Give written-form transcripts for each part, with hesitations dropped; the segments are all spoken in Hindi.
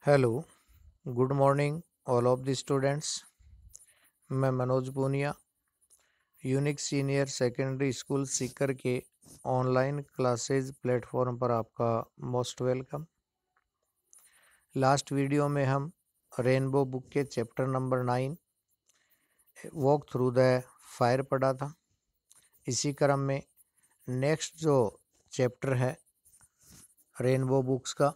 Hello, good morning all of the students. मैं Manoj Punia, unique senior secondary school Sikar के ऑनलाइन क्लासेस प्लेटफॉर्म पर आपका मोस्ट वेलकम। लास्ट वीडियो में हम रेनबो बुक के chapter number 9 walk through the fire पढ़ा था। इसी क्रम में नेक्स्ट जो चैप्टर है रेनबो बुक्स का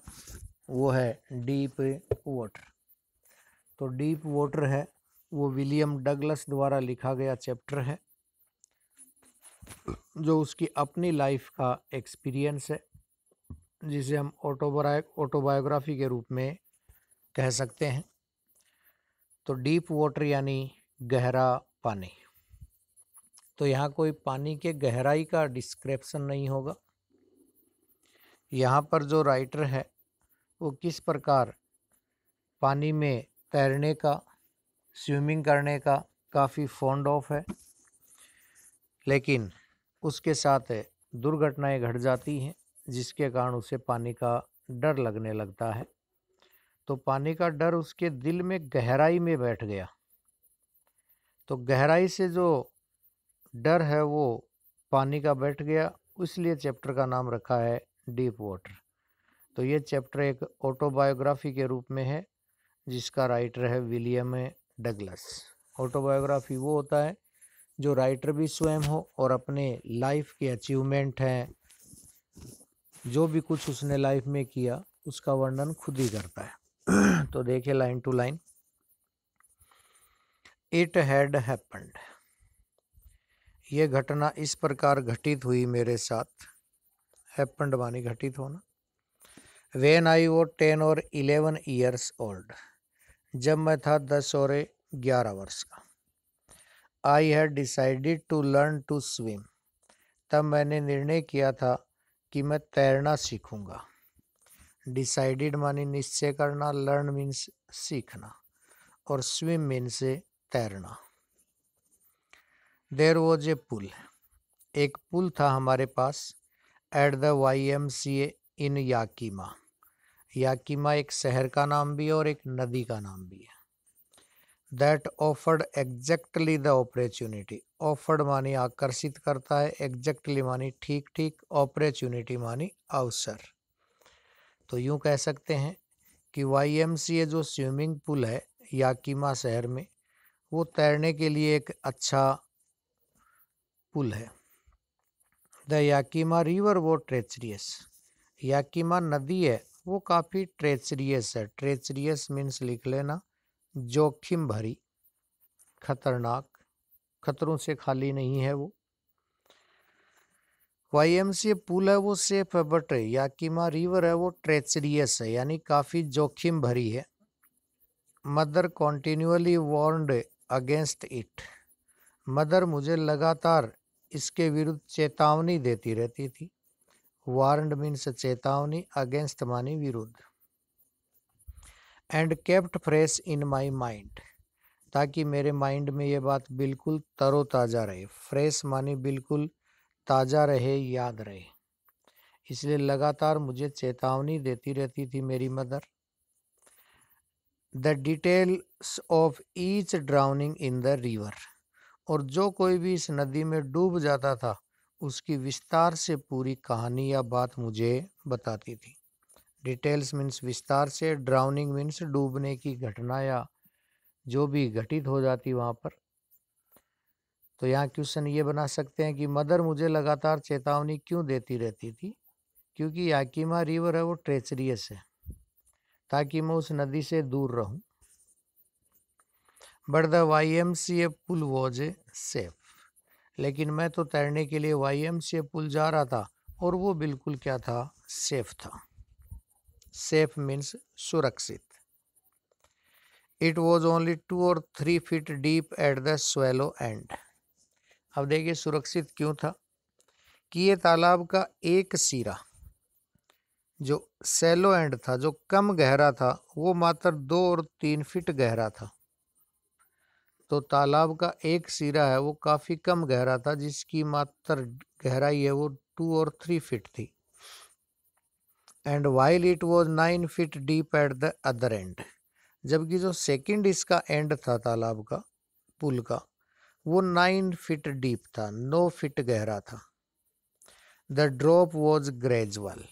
वो है डीप वाटर। तो डीप वाटर है वो विलियम डगलस द्वारा लिखा गया चैप्टर है जो उसकी अपनी लाइफ का एक्सपीरियंस है, जिसे हम ऑटोबायोग्राफी के रूप में कह सकते हैं। तो डीप वाटर यानी गहरा पानी। तो यहाँ कोई पानी के गहराई का डिस्क्रिप्शन नहीं होगा। यहाँ पर जो राइटर है वो किस प्रकार पानी में तैरने का, स्विमिंग करने का काफ़ी फॉन्ड ऑफ है, लेकिन उसके साथ दुर्घटनाएं घट जाती हैं जिसके कारण उसे पानी का डर लगने लगता है। तो पानी का डर उसके दिल में गहराई में बैठ गया। तो गहराई से जो डर है वो पानी का बैठ गया, इसलिए चैप्टर का नाम रखा है डीप वाटर। तो ये चैप्टर एक ऑटोबायोग्राफी के रूप में है जिसका राइटर है विलियम डगलस। ऑटोबायोग्राफी वो होता है जो राइटर भी स्वयं हो और अपने लाइफ के अचीवमेंट हैं, जो भी कुछ उसने लाइफ में किया उसका वर्णन खुद ही करता है। तो देखिए line to line. It had happened, ये घटना इस प्रकार घटित हुई मेरे साथ। हैपेंड मानी घटित होना। व्हेन आई वो 10 और 11 ईयर्स ओल्ड, जब मैं था 10 और 11 वर्ष का। I had decided to learn to swim, तब मैंने निर्णय किया था कि मैं तैरना सीखूंगा। डिसाइडेड मानी निश्चय करना, लर्न मीन्स सीखना, और स्विम मीन्स तैरना। देयर वॉज ए पुल, एक पुल था हमारे पास। एट द YMCA इन याकीमा, याकीमा एक शहर का नाम भी है और एक नदी का नाम भी है। That offered exactly the opportunity, offered मानी आकर्षित करता है, एग्जैक्टली मानी ठीक ठीक, अपॉर्चुनिटी मानी अवसर। तो यूं कह सकते हैं कि YMCA जो स्विमिंग पूल है याकीमा शहर में, वो तैरने के लिए एक अच्छा पुल है। द याकीमा रिवर वो ट्रेचरियस, याकीमा नदी है वो काफ़ी ट्रेचरियस है। ट्रेचरियस मीन्स लिख लेना जोखिम भरी, खतरनाक, खतरों से खाली नहीं है वो। YMCA पुल है वो सेफ है, बट याकीमा रिवर है वो ट्रेचरियस है यानी काफ़ी जोखिम भरी है। Mother कॉन्टिन्यूअली warned against it, mother मुझे लगातार इसके विरुद्ध चेतावनी देती रहती थी। वार्नड मीन्स चेतावनी, अगेंस्ट मानी विरुद्ध। And kept fresh in my mind, ताकि मेरे माइंड में ये बात बिल्कुल तरोताज़ा रहे। फ्रेश मानी बिल्कुल ताज़ा रहे, याद रहे, इसलिए लगातार मुझे चेतावनी देती रहती थी मेरी mother. The details of each drowning in the river, और जो कोई भी इस नदी में डूब जाता था उसकी विस्तार से पूरी कहानी या बात मुझे बताती थी। डिटेल्स मीन्स विस्तार से, ड्राउनिंग मीन्स डूबने की घटना या जो भी घटित हो जाती वहाँ पर। तो यहाँ क्वेश्चन ये बना सकते हैं कि मदर मुझे लगातार चेतावनी क्यों देती रहती थी, क्योंकि याकीमा रिवर है वो ट्रेचरियस है, ताकि मैं उस नदी से दूर रहूं। But the YMCA pool was safe, लेकिन मैं तो तैरने के लिए YMCA पुल जा रहा था और वो बिल्कुल क्या था, सेफ था। सेफ मीन्स सुरक्षित। इट वॉज ओनली 2 और 3 feet deep at the swallow and. अब देखिए सुरक्षित क्यों था कि ये तालाब का एक सिरा जो सेलो एंड था, जो कम गहरा था, वो मात्र 2 और 3 फीट गहरा था। तो तालाब का एक सिरा है वो काफ़ी कम गहरा था, जिसकी मात्र गहराई है वो 2 और 3 फीट थी। And while it was 9 feet deep at the other and, जबकि जो सेकंड इसका एंड था तालाब का, पुल का, वो 9 फीट डीप था, 9 फीट गहरा था। The drop was gradual,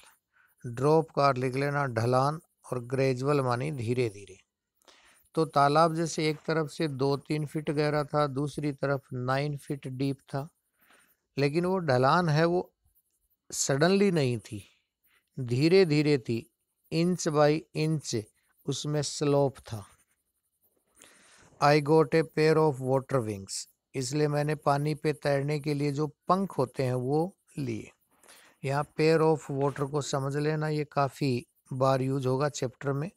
drop का लिख लेना ढलान, और ग्रेजुअल मानी धीरे धीरे। तो तालाब जैसे एक तरफ से 2-3 फीट गहरा था, दूसरी तरफ 9 फीट डीप था, लेकिन वो ढलान है वो सडनली नहीं थी, धीरे धीरे थी, इंच बाय इंच उसमें स्लोप था। I got a pair of water wings, इसलिए मैंने पानी पे तैरने के लिए जो पंख होते हैं वो लिए। यहाँ पेयर ऑफ वाटर को समझ लेना, ये काफ़ी बार यूज होगा चैप्टर में।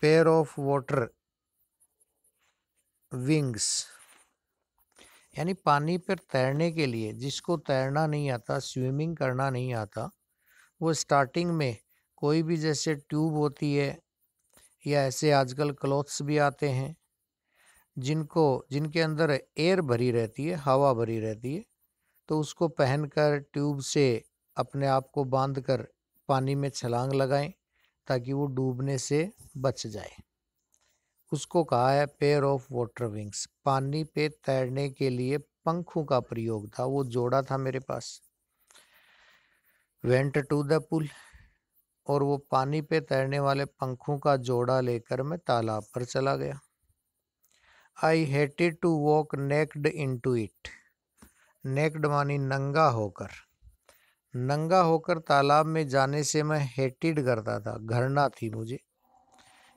पेयर ऑफ वाटर विंग्स यानी पानी पर तैरने के लिए, जिसको तैरना नहीं आता, स्विमिंग करना नहीं आता, वो स्टार्टिंग में कोई भी जैसे ट्यूब होती है या ऐसे आजकल क्लॉथ्स भी आते हैं जिनके अंदर एयर भरी रहती है, हवा भरी रहती है, तो उसको पहनकर ट्यूब से अपने आप को बांधकर पानी में छलांग लगाएं ताकि वो डूबने से बच जाए। उसको कहा है पेयर ऑफ वाटर विंग्स। पानी पे तैरने के लिए पंखों का प्रयोग था, वो जोड़ा था मेरे पास। वेंट टू द पुल, और वो पानी पे तैरने वाले पंखों का जोड़ा लेकर मैं तालाब पर चला गया। I hated to walk naked into it, naked मानी नंगा होकर, नंगा होकर तालाब में जाने से मैं हेटेड करता था, घृणा थी मुझे,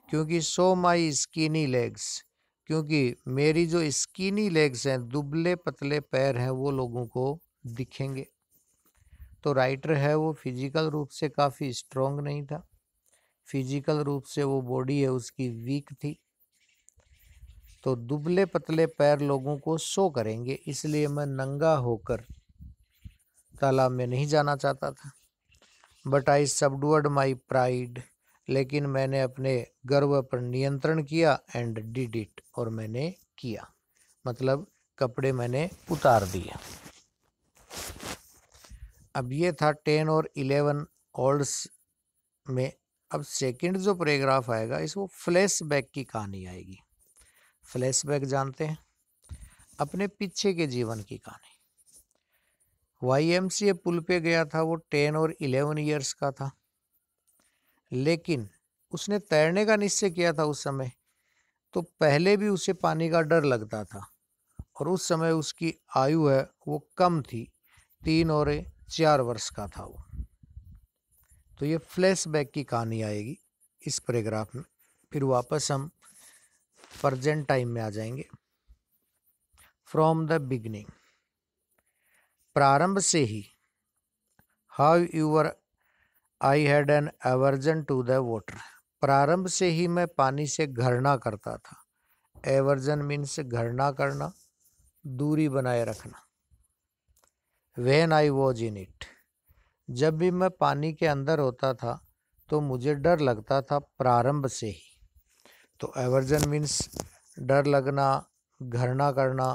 क्योंकि सो माई स्किनी लेग्स, क्योंकि मेरी जो स्किनी लेग्स हैं, दुबले पतले पैर हैं, वो लोगों को दिखेंगे। तो राइटर है वो फिजिकल रूप से काफ़ी स्ट्रॉन्ग नहीं था, फिजिकल रूप से वो बॉडी है उसकी वीक थी, तो दुबले पतले पैर लोगों को शो करेंगे, इसलिए मैं नंगा होकर तालाब में नहीं जाना चाहता था। बट आई सबडुअर्ड माई प्राइड, लेकिन मैंने अपने गर्व पर नियंत्रण किया, एंड डिड इट, और मैंने किया, मतलब कपड़े मैंने उतार दिए। अब ये था 10 और 11 ओल्ड्स में। अब सेकंड जो पैराग्राफ आएगा, इसको फ्लैशबैक की कहानी आएगी। फ्लैशबैक जानते हैं, अपने पीछे के जीवन की कहानी। YMCA पुल पे गया था, वो 10 और 11 ईयर्स का था, लेकिन उसने तैरने का निश्चय किया था उस समय। तो पहले भी उसे पानी का डर लगता था, और उस समय उसकी आयु है वो कम थी, 3 और 4 वर्ष का था वो। तो ये फ्लैशबैक की कहानी आएगी इस पैराग्राफ में। फिर वापस हम प्रेजेंट टाइम में आ जाएंगे। फ्रॉम द बिगिनिंग, प्रारंभ से ही। However I had an aversion to the water, प्रारंभ से ही मैं पानी से घृणा करता था। एवर्जन मीन्स घृणा करना, दूरी बनाए रखना। When I was in it, जब भी मैं पानी के अंदर होता था तो मुझे डर लगता था, प्रारंभ से ही। तो एवर्जन मीन्स डर लगना, घृणा करना।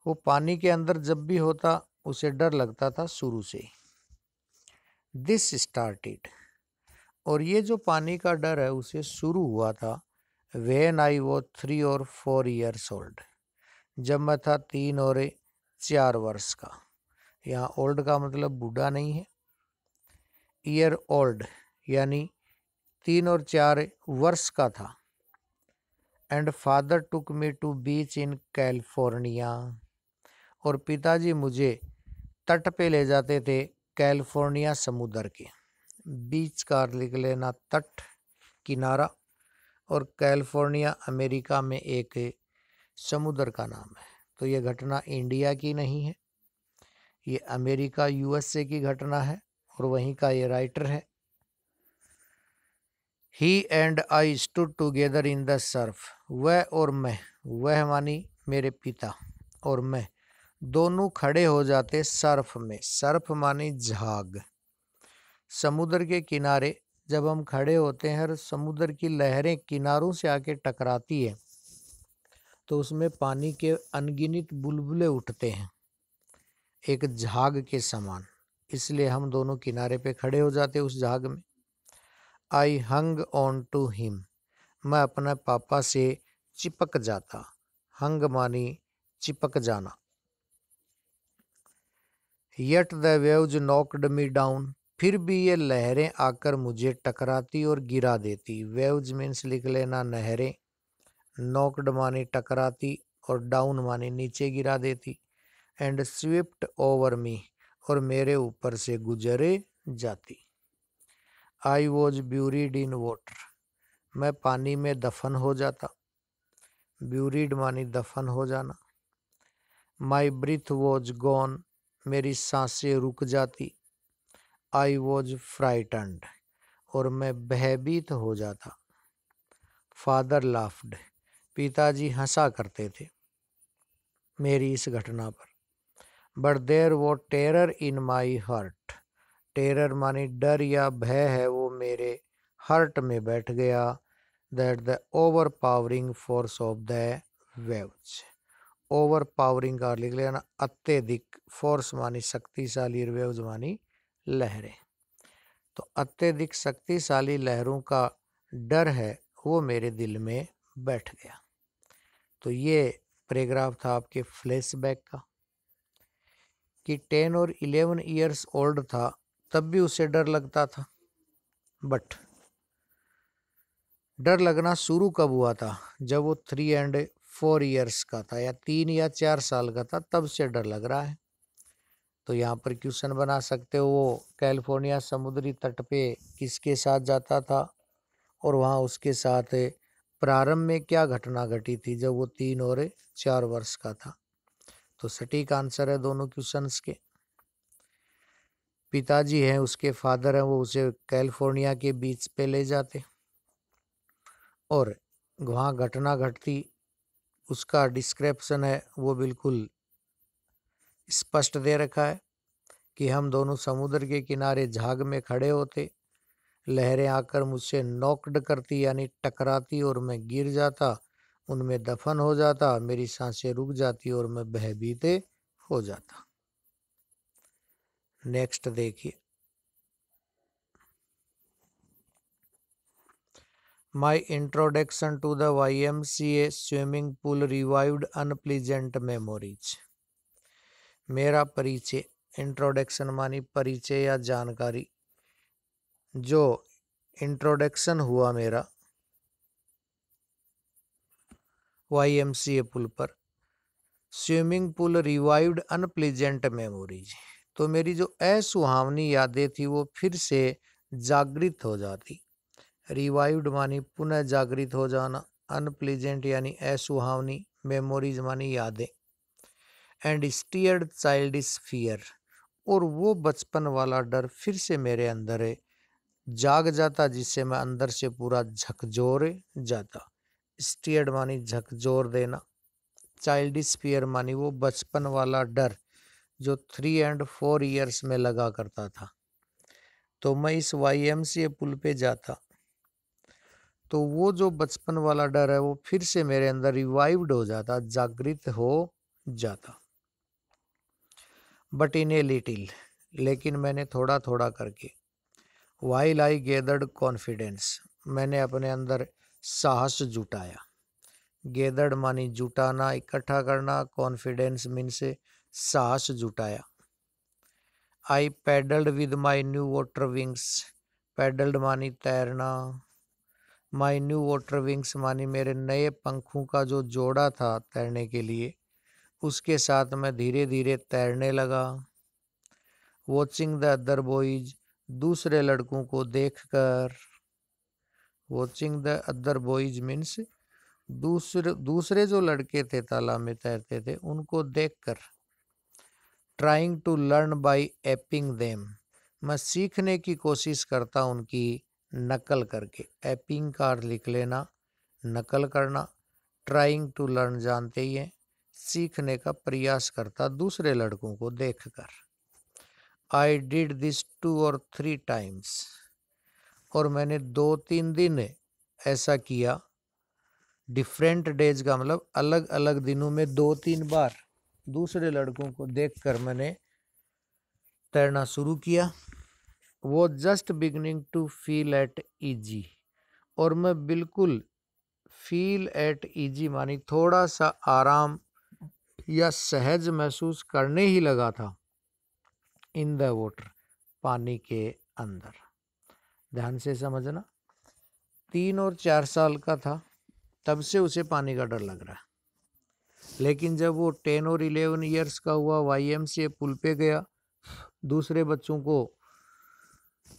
वो पानी के अंदर जब भी होता उसे डर लगता था शुरू से। दिस स्टार्टेड, और ये जो पानी का डर है उसे शुरू हुआ था व्हेन आई वॉज 3 और 4 ईयर्स ओल्ड, जब मैं था 3 और 4 वर्ष का। यहाँ ओल्ड का मतलब बूढ़ा नहीं है, ईयर ओल्ड यानी 3 और 4 वर्ष का था। And father took me to beach in California, और पिताजी मुझे तट पे ले जाते थे, कैलिफोर्निया समुद्र के। बीच का लिख लेना तट, किनारा, और कैलिफोर्निया अमेरिका में एक समुद्र का नाम है। तो ये घटना इंडिया की नहीं है, ये अमेरिका USA की घटना है, और वहीं का ये राइटर है। He and I stood together in the surf, वह और मैं, वह मानी मेरे पिता, और मैं दोनों खड़े हो जाते सर्फ में। सर्फ मानी झाग। समुद्र के किनारे जब हम खड़े होते हैं और समुद्र की लहरें किनारों से आके टकराती है तो उसमें पानी के अनगिनत बुलबुले उठते हैं, एक झाग के समान। इसलिए हम दोनों किनारे पे खड़े हो जाते उस झाग में। आई हंग ऑन टू हिम, मैं अपने पापा से चिपक जाता। हंग मानी चिपक जाना। Yet the waves knocked me down, फिर भी ये लहरें आकर मुझे टकराती और गिरा देती। वेव्स मीन्स लिख लेना नहरें, नॉक्ड मानी टकराती और डाउन मानी नीचे गिरा देती। एंड स्विफ्ट ओवर मी, और मेरे ऊपर से गुजरे जाती। I was buried in water, मैं पानी में दफन हो जाता। ब्यूरिड मानी दफन हो जाना। माई ब्रीथ वॉज गॉन, मेरी सांसें रुक जाती। आई वॉज फ्राइटन्ड, और मैं भयभीत हो जाता। फादर लाफ्ड, पिताजी हंसा करते थे मेरी इस घटना पर। बट देयर वो terror in my heart, terror मानी डर या भय है वो मेरे हार्ट में बैठ गया। That the over powering force of the waves, over powering का लिख लेना अत्यधिक, फोर्स मानी शक्तिशाली, वेव्स मानी लहरें। तो अत्यधिक शक्तिशाली लहरों का डर है वो मेरे दिल में बैठ गया। तो ये पैराग्राफ था आपके फ्लैशबैक का कि 10 और 11 ईयर्स ओल्ड था तब भी उसे डर लगता था। बट डर लगना शुरू कब हुआ था? जब वो 3 एंड 4 ईयर्स का था या 3 या 4 साल का था, तब से डर लग रहा है। तो यहाँ पर क्वेश्चन बना सकते हो, वो कैलिफोर्निया समुद्री तट पे किसके साथ जाता था और वहाँ उसके साथ प्रारंभ में क्या घटना घटी थी जब वो 3 और 4 वर्ष का था? तो सटीक आंसर है दोनों क्वेश्चंस के। पिताजी हैं, उसके फादर हैं, वो उसे कैलिफोर्निया के बीच पे ले जाते और वहाँ घटना घटती, उसका डिस्क्रिप्शन है वो बिल्कुल स्पष्ट दे रखा है कि हम दोनों समुद्र के किनारे झाग में खड़े होते, लहरें आकर मुझसे नॉक्ड करती यानी टकराती और मैं गिर जाता, उनमें दफन हो जाता, मेरी सांसें रुक जाती और मैं भयभीत हो जाता। नेक्स्ट देखिए, my introduction to the YMCA swimming pool revived unpleasant memories. मेरा परिचय, इंट्रोडक्शन मानी परिचय या जानकारी, जो इंट्रोडक्शन हुआ मेरा YMCA पुल पर, swimming pool revived unpleasant memories, तो मेरी जो असुहावनी यादें थी वो फिर से जागृत हो जाती। रिवाइव्ड मानी पुनः जागृत हो जाना, अनप्लीजेंट यानी असुहावनी, मेमोरीज मानी यादें। एंड स्टीयर्ड चाइल्डिश फियर, और वो बचपन वाला डर फिर से मेरे अंदर जाग जाता जिससे मैं अंदर से पूरा झकझोर जाता। स्टीयर्ड मानी झकझोर देना, चाइल्डिश फियर मानी वो बचपन वाला डर जो 3 एंड 4 ईयर्स में लगा करता था। तो मैं इस YMCA पुल पे जाता तो वो जो बचपन वाला डर है वो फिर से मेरे अंदर रिवाइव्ड हो जाता, जागृत हो जाता। बट इन ए लिटिल, लेकिन मैंने थोड़ा थोड़ा करके, वाइल आई गेदर्ड कॉन्फिडेंस, मैंने अपने अंदर साहस जुटाया। गेदर्ड मानी जुटाना, इकट्ठा करना, कॉन्फिडेंस मीन से साहस जुटाया। I paddled with my new water wings, paddled मानी तैरना, माई न्यू वाटर विंग्स मानी मेरे नए पंखों का जो जोड़ा था तैरने के लिए, उसके साथ मैं धीरे धीरे तैरने लगा। वॉचिंग द अदर बॉयज, दूसरे लड़कों को देखकर, watching the other boys means दूसरे जो लड़के थे तालाब में तैरते थे उनको देखकर। Trying to learn by aping them, मैं सीखने की कोशिश करता उनकी नकल करके। एपिंग का अर्थ लिख लेना नकल करना, ट्राइंग टू लर्न जानते ही हैं, सीखने का प्रयास करता दूसरे लड़कों को देखकर। आई डिड दिस 2 और 3 टाइम्स, और मैंने 2-3 दिन ऐसा किया। डिफरेंट डेज का मतलब अलग अलग दिनों में 2-3 बार दूसरे लड़कों को देखकर मैंने तैरना शुरू किया। वो just beginning to feel at easy, और मैं बिल्कुल फील एट इजी मानी थोड़ा सा आराम या सहज महसूस करने ही लगा था। इन द वाटर, पानी के अंदर। ध्यान से समझना, 3 और 4 साल का था तब से उसे पानी का डर लग रहा है। लेकिन जब वो 10 और 11 ईयर्स का हुआ, YMCA पुल पे गया, दूसरे बच्चों को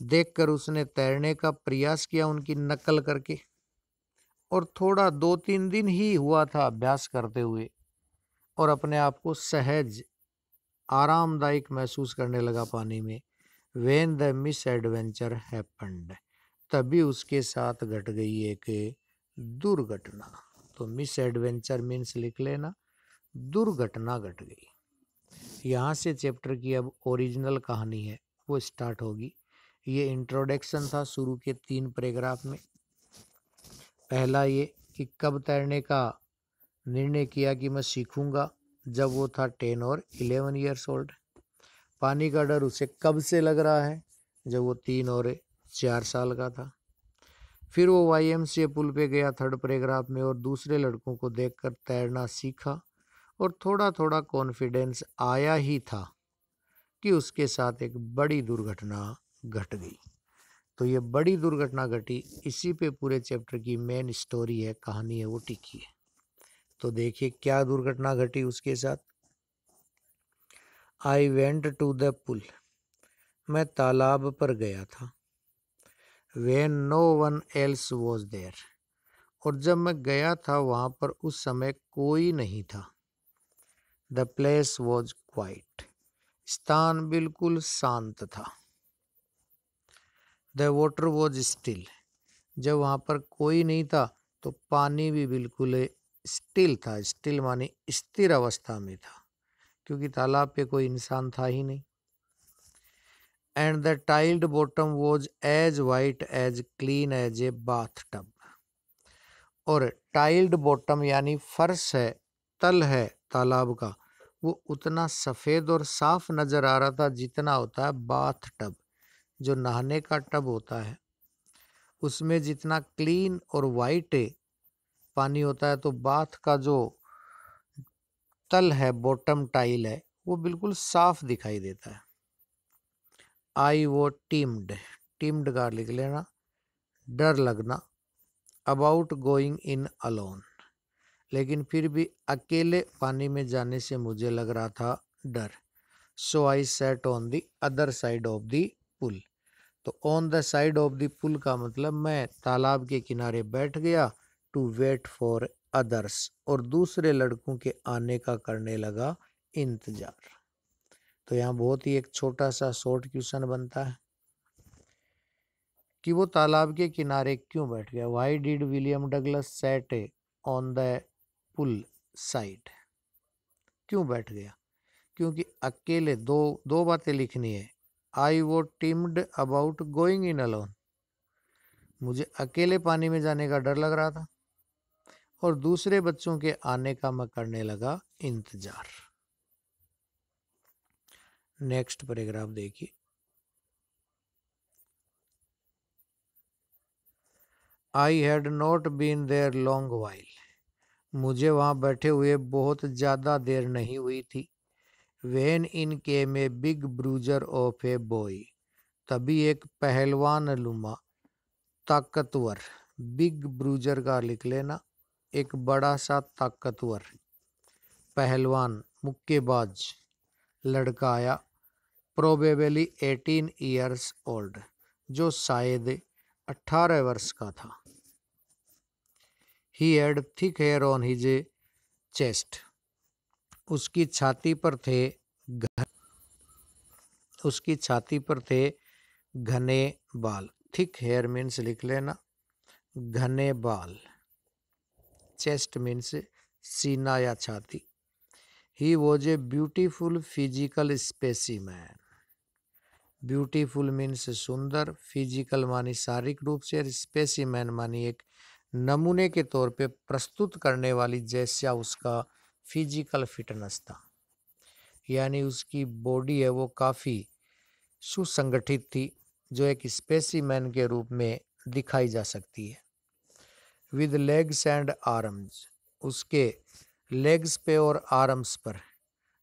देखकर उसने तैरने का प्रयास किया उनकी नकल करके, और थोड़ा 2-3 दिन ही हुआ था अभ्यास करते हुए, और अपने आप को सहज आरामदायक महसूस करने लगा पानी में। When the misadventure happened, तभी उसके साथ घट गई एक दुर्घटना। तो मिस एडवेंचर मीन्स लिख लेना, दुर्घटना घट गई। यहाँ से चैप्टर की अब ओरिजिनल कहानी है वो स्टार्ट होगी। ये इंट्रोडक्शन था शुरू के 3 पैराग्राफ में। पहला ये कि कब तैरने का निर्णय किया कि मैं सीखूंगा, जब वो था 10 और 11 ईयर्स ओल्ड। पानी का डर उसे कब से लग रहा है, जब वो 3 और 4 साल का था। फिर वो YMCA पुल पे गया 3rd पैराग्राफ में, और दूसरे लड़कों को देखकर तैरना सीखा, और थोड़ा थोड़ा कॉन्फिडेंस आया ही था कि उसके साथ एक बड़ी दुर्घटना घट गई। तो ये बड़ी दुर्घटना घटी, इसी पे पूरे चैप्टर की मेन स्टोरी है, कहानी है, वो टिकी है। तो देखिए क्या दुर्घटना घटी उसके साथ। आई वेंट टू द पुल, मैं तालाब पर गया था। When no one else was there, और जब मैं गया था वहां पर उस समय कोई नहीं था। The place was quiet, स्थान बिल्कुल शांत था। The water was still, जब वहां पर कोई नहीं था तो पानी भी बिल्कुल स्टिल था। स्टिल माने स्थिर अवस्था में था, क्योंकि तालाब पे कोई इंसान था ही नहीं। And the tiled bottom was as white as clean as a bathtub, और टाइल्ड बॉटम यानी फर्श है, तल है तालाब का, वो उतना सफ़ेद और साफ नज़र आ रहा था जितना होता है बाथ टब, जो नहाने का टब होता है उसमें जितना क्लीन और वाइट पानी होता है, तो बाथ का जो तल है, बॉटम टाइल है, वो बिल्कुल साफ दिखाई देता है। आई वो टीम्ड, टीम्ड का लिख लेना, डर लगना। अबाउट गोइंग इन अलोन, लेकिन फिर भी अकेले पानी में जाने से मुझे लग रहा था डर। So I sat on the other side of the pool, तो on the side of the pool का मतलब मैं तालाब के किनारे बैठ गया। टू वेट फॉर अदर्स, और दूसरे लड़कों के आने का करने लगा इंतजार। तो यहाँ बहुत ही एक छोटा सा शॉर्ट क्वेश्चन बनता है कि वो तालाब के किनारे क्यों बैठ गया। Why did William Douglas set on the pool side, क्यों बैठ गया? क्योंकि अकेले दो बातें लिखनी है। आई वो टिम्ड अबाउट गोइंग इन अलोन, मुझे अकेले पानी में जाने का डर लग रहा था, और दूसरे बच्चों के आने का मैं करने लगा इंतजार। नेक्स्ट पैराग्राफ देखिए। I had not been there long while, मुझे वहां बैठे हुए बहुत ज़्यादा देर नहीं हुई थी। When in came a big bruiser of a boy, तभी एक पहलवान लुमा ताकतवर, बिग ब्रूजर का लिख लेना, एक बड़ा सा ताकतवर पहलवान मुक्केबाज लड़का आया। प्रोबेबली 18 ईयर्स ओल्ड, जो शायद 18 वर्ष का था। He had thick hair on his chest, उसकी छाती पर थे उसकी छाती पर थे घने बाल। थिक हेयर मीन्स लिख लेना घने बाल। चेस्ट मीन्स सीना या छाती। He was a beautiful physical specimen, beautiful means सुंदर, फिजिकल मानी शारीरिक रूप से, और स्पेसिमैन मानी एक नमूने के तौर पे प्रस्तुत करने वाली, जैसा उसका फिजिकल फिटनेस था, यानी उसकी बॉडी है वो काफ़ी सुसंगठित थी, जो एक स्पेसिमेन के रूप में दिखाई जा सकती है। विद लेग्स एंड आर्म्स, उसके लेग्स पे और आर्म्स पर,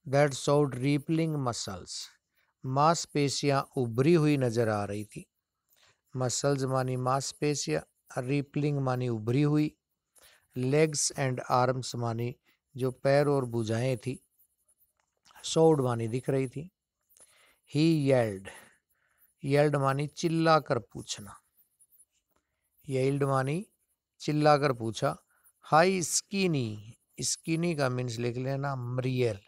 दैट शोड रिपलिंग मसल्स, मांसपेशियां उभरी हुई नजर आ रही थी। मसल्स मानी मांसपेशियां, रिपलिंग मानी उभरी हुई, लेग्स एंड आर्म्स मानी जो पैर और भुजाएं थी, शोड मानी दिख रही थी। ही येल्ड, येल्ड मानी चिल्लाकर पूछना, येल्ड मानी चिल्लाकर पूछा। हाई स्कीनी, स्कीनी का मीन्स लिख लेना मरियल,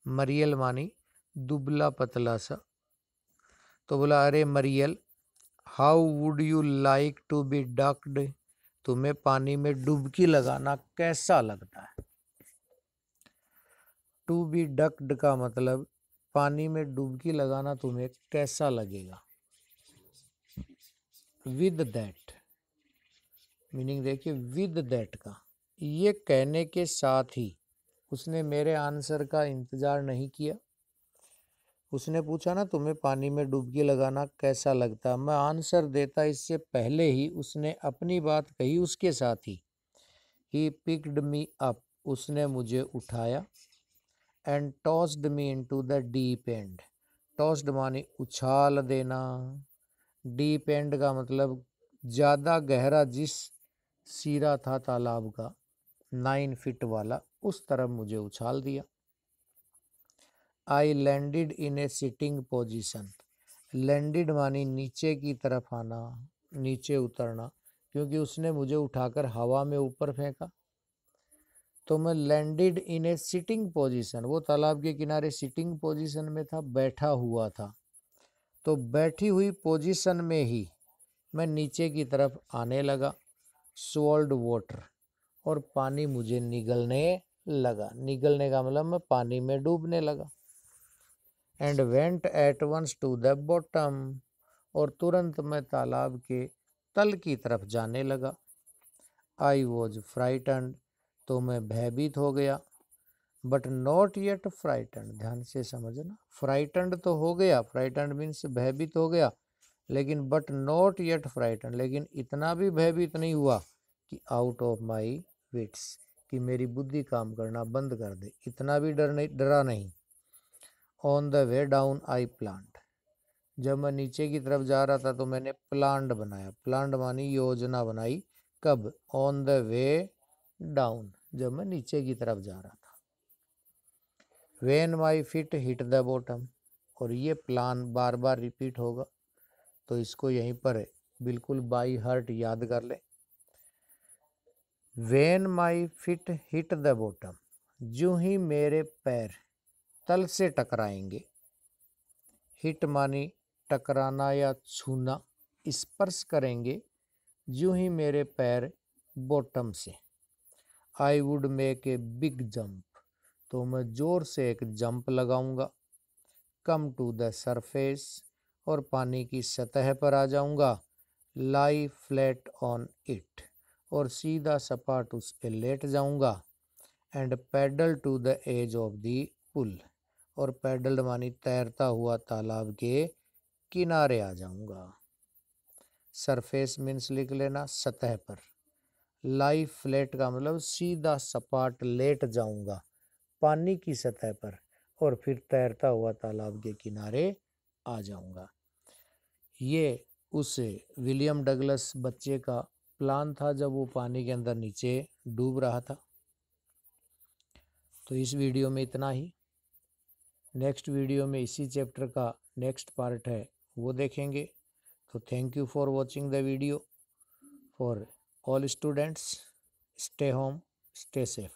मरियल मानी दुबला पतला सा। तो बोला अरे मरियल, how would you like to be ducked, तुम्हें पानी में डुबकी लगाना कैसा लगता है। टू बी डक्ड का मतलब पानी में डुबकी लगाना तुम्हें कैसा लगेगा। विद दैट, मीनिंग देखिए विद दैट का, ये कहने के साथ ही उसने मेरे आंसर का इंतजार नहीं किया। उसने पूछा ना तुम्हें पानी में डुबकी लगाना कैसा लगता, मैं आंसर देता इससे पहले ही उसने अपनी बात कही उसके साथ ही। ही पिक्ड मी अप, उसने मुझे उठाया। And tossed me into the deep and, tossed मानी उछाल देना, डीप एंड का मतलब ज़्यादा गहरा जिस सिरा था तालाब का 9 फीट वाला, उस तरफ मुझे उछाल दिया। I landed in A sitting position, landed मानी नीचे की तरफ आना, नीचे उतरना, क्योंकि उसने मुझे उठाकर हवा में ऊपर फेंका। तो मैं landed in A sitting position, वो तालाब के किनारे सिटिंग पोजीशन में था, बैठा हुआ था। तो बैठी हुई पोजीशन में ही मैं नीचे की तरफ आने लगा। स्वॉल्ड वाटर, और पानी मुझे निगलने लगा, निगलने का मतलब मैं पानी में डूबने लगा। And went at once to the bottom, और तुरंत मैं तालाब के तल की तरफ जाने लगा। आई वॉज फ्राइटन्ड, तो मैं भयभीत हो गया। बट नॉट येट फ्राइटन्ड, ध्यान से समझना, फ्राइटन्ड तो हो गया, फ्राइटन्ड मीन्स भयभीत हो गया, लेकिन बट नॉट येट फ्राइटन्ड, लेकिन इतना भी भयभीत नहीं हुआ कि आउट ऑफ माई विट्स, कि मेरी बुद्धि काम करना बंद कर दे, इतना भी डरा नहीं। On the way down I plant, जब मैं नीचे की तरफ जा रहा था तो मैंने प्लांट बनाया, प्लांट मानी योजना बनाई। कब? ऑन द वे डाउन, जब मैं नीचे की तरफ जा रहा था। When my feet hit the bottom, और ये प्लान बार बार रिपीट होगा, तो इसको यहीं पर बिल्कुल बाई हार्ट याद कर ले। When my feet hit the bottom, जो ही मेरे पैर तल से टकराएंगे, हिट मानी टकराना या छूना, स्पर्श करेंगे, जो ही मेरे पैर बॉटम से, I would make a big jump, तो मैं जोर से एक जंप लगाऊंगा। कम टू द सरफेस, और पानी की सतह पर आ जाऊंगा। लाई फ्लैट ऑन इट, और सीधा सपाट उस पर लेट जाऊंगा। And paddle to the edge of the pool, और पैडल मानी तैरता हुआ तालाब के किनारे आ जाऊंगा। सरफेस मीन्स लिख लेना सतह पर, लाई फ्लैट का मतलब सीधा सपाट लेट जाऊंगा पानी की सतह पर, और फिर तैरता हुआ तालाब के किनारे आ जाऊंगा। ये उस विलियम डगलस बच्चे का प्लान था जब वो पानी के अंदर नीचे डूब रहा था। तो इस वीडियो में इतना ही। नेक्स्ट वीडियो में इसी चैप्टर का नेक्स्ट पार्ट है, वो देखेंगे। तो thank you for watching the video. For all students, stay home, stay safe.